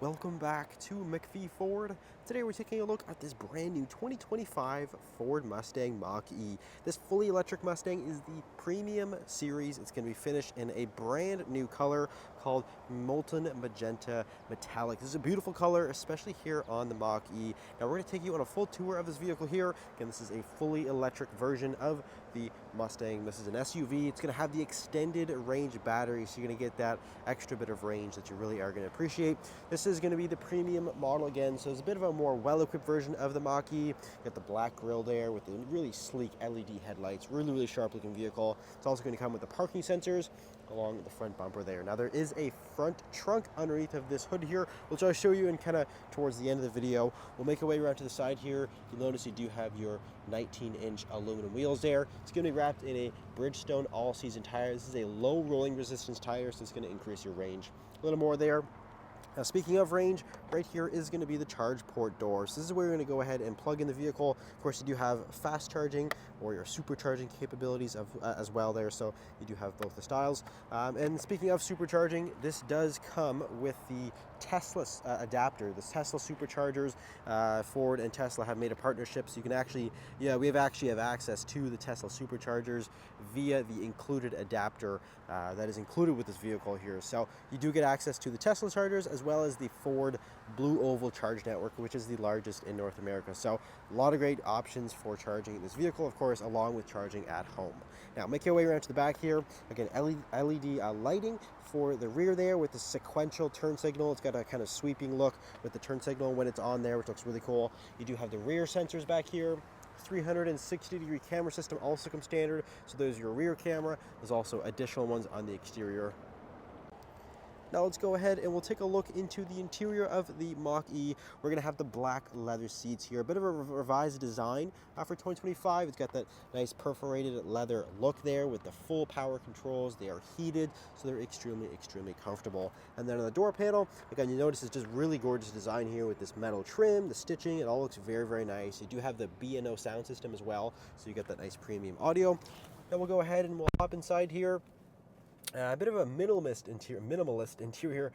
Welcome back to McPhee Ford. Today we're taking a look at this brand new 2025 Ford Mustang Mach-E. This fully electric Mustang is the premium series. It's going to be finished in a brand new color called Molten Magenta Metallic. This is a beautiful color, especially here on the Mach-E. Now we're going to take you on a full tour of this vehicle here. Again, this is a fully electric version of the Mustang. This is an SUV. It's going to have the extended range battery, so you're going to get that extra bit of range that you really are going to appreciate. This is going to be the premium model again, so it's a bit of a more well-equipped version of the Mach-E. You got the black grille there with the really sleek LED headlights, really sharp looking vehicle. It's also going to come with the parking sensors along the front bumper there. Now there is a front trunk underneath of this hood here, which I'll show you in kind of towards the end of the video. We'll make our way around to the side here. You'll notice you do have your 19-inch aluminum wheels there. It's going to be wrapped in a Bridgestone all-season tire. This is a low rolling resistance tire, so it's going to increase your range a little more there. Now speaking of range, right here is going to be the charge port door. So this is where you're going to go ahead and plug in the vehicle. Of course, you do have fast charging or your supercharging capabilities as well there. So you do have both the styles. And speaking of supercharging, this does come with the Tesla adapter. The Tesla superchargers, Ford and Tesla have made a partnership, so you can actually, we have access to the Tesla superchargers via the included adapter that is included with this vehicle here. So you do get access to the Tesla chargers as well as the Ford Blue Oval Charge Network, which is the largest in North America. So a lot of great options for charging this vehicle, of course, along with charging at home. Now make your way around to the back here. Again, LED lighting for the rear there with the sequential turn signal. It's got a kind of sweeping look with the turn signal when it's on there, which looks really cool. You do have the rear sensors back here. 360-degree camera system also comes standard. So there's your rear camera. There's also additional ones on the exterior. Now let's go ahead and we'll take a look into the interior of the Mach-E. We're going to have the black leather seats here. A bit of a revised design for 2025. It's got that nice perforated leather look there with the full power controls. They are heated, so they're extremely comfortable. And then on the door panel, again, you notice it's just really gorgeous design here with this metal trim, the stitching. It all looks very nice. You do have the B&O sound system as well, so you get that nice premium audio. Now we'll go ahead and we'll hop inside here. A bit of a minimalist interior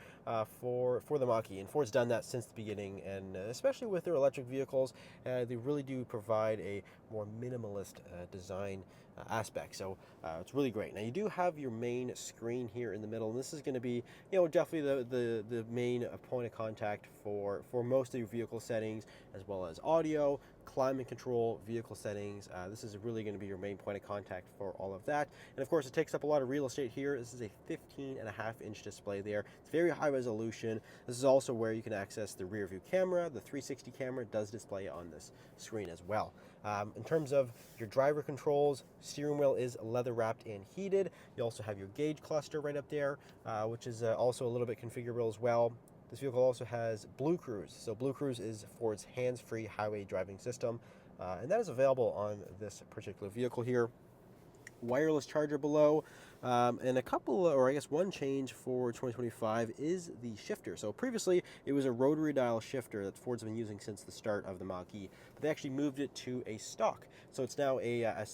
for the Mach-E, and Ford's done that since the beginning, and especially with their electric vehicles, they really do provide a more minimalist design aspect. So it's really great. Now you do have your main screen here in the middle, and this is going to be, definitely the main point of contact for most of your vehicle settings, as well as audio, climate control, vehicle settings. This is really going to be your main point of contact for all of that. And of course, it takes up a lot of real estate here. This is a 15.5-inch display there. It's very high resolution. This is also where you can access the rear view camera. The 360 camera does display on this screen as well. In terms of your driver controls, steering wheel is leather wrapped and heated. You also have your gauge cluster right up there, which is also a little bit configurable as well. This vehicle also has Blue Cruise. So Blue Cruise is Ford's hands-free highway driving system, and that is available on this particular vehicle here. Wireless charger below, and a couple, or I guess one change for 2025 is the shifter. So previously it was a rotary dial shifter that Ford's been using since the start of the Mach-E, but they actually moved it to a stock. So it's now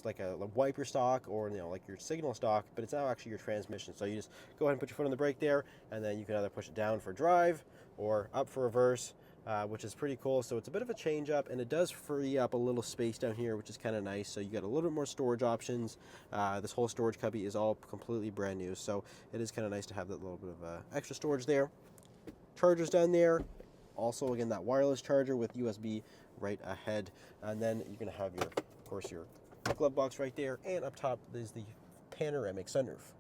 like a wiper stock, or like your signal stock, but it's now actually your transmission. So you just go ahead and put your foot on the brake there, and then you can either push it down for drive or up for reverse. Which is pretty cool. So it's a bit of a change up, and it does free up a little space down here, which is kind of nice. So you got a little bit more storage options. This whole storage cubby is all completely brand new, so it is kind of nice to have that little bit of extra storage there. Chargers down there. Also, again, that wireless charger with USB right ahead. And then you're going to have of course, your glove box right there, and up top is the panoramic sunroof.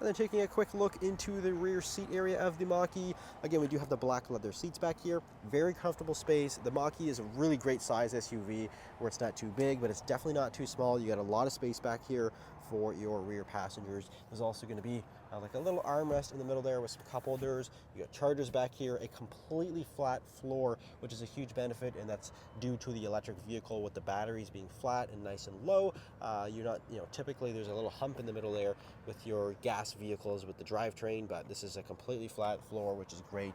And then taking a quick look into the rear seat area of the Mach-E. Again, we do have the black leather seats back here. Very comfortable space. The Mach-E is a really great size SUV where it's not too big, but it's definitely not too small. You got a lot of space back here for your rear passengers. There's also going to be like a little armrest in the middle there with some cup holders. You got chargers back here, a completely flat floor, which is a huge benefit, and that's due to the electric vehicle with the batteries being flat and nice and low. You're not, typically there's a little hump in the middle there with your gas vehicles with the drivetrain, but this is a completely flat floor, which is great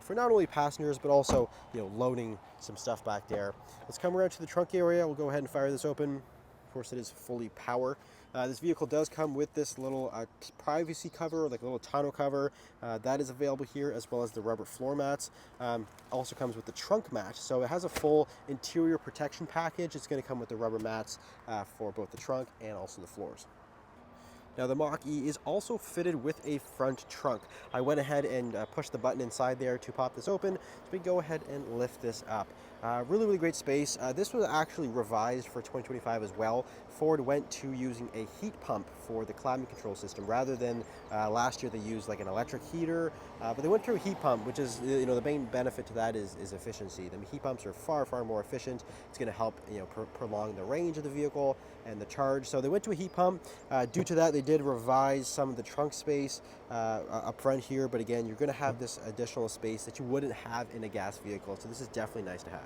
for not only passengers but also loading some stuff back there. Let's come around to the trunk area. We'll go ahead and fire this open. Of course, it is fully power. This vehicle does come with this little privacy cover, like a little tonneau cover. That is available here, as well as the rubber floor mats. Also comes with the trunk mat, so it has a full interior protection package. It's going to come with the rubber mats for both the trunk and also the floors. Now the Mach-E is also fitted with a front trunk. I went ahead and pushed the button inside there to pop this open, so we can go ahead and lift this up. Really great space. This was actually revised for 2025 as well. Ford went to using a heat pump for the climate control system rather than last year they used like an electric heater, but they went through a heat pump, which is, the main benefit to that is efficiency. The heat pumps are far more efficient. It's going to help prolong the range of the vehicle and the charge. So they went to a heat pump. Due to that, they did revise some of the trunk space up front here, but again, you're going to have this additional space that you wouldn't have in a gas vehicle, so this is definitely nice to have.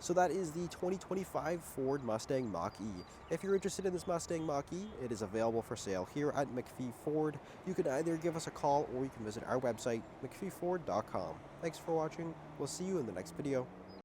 So that is the 2025 Ford Mustang Mach-E. If you're interested in this Mustang Mach-E, it is available for sale here at McPhee Ford. You can either give us a call or you can visit our website, mcpheeford.com. Thanks for watching. We'll see you in the next video.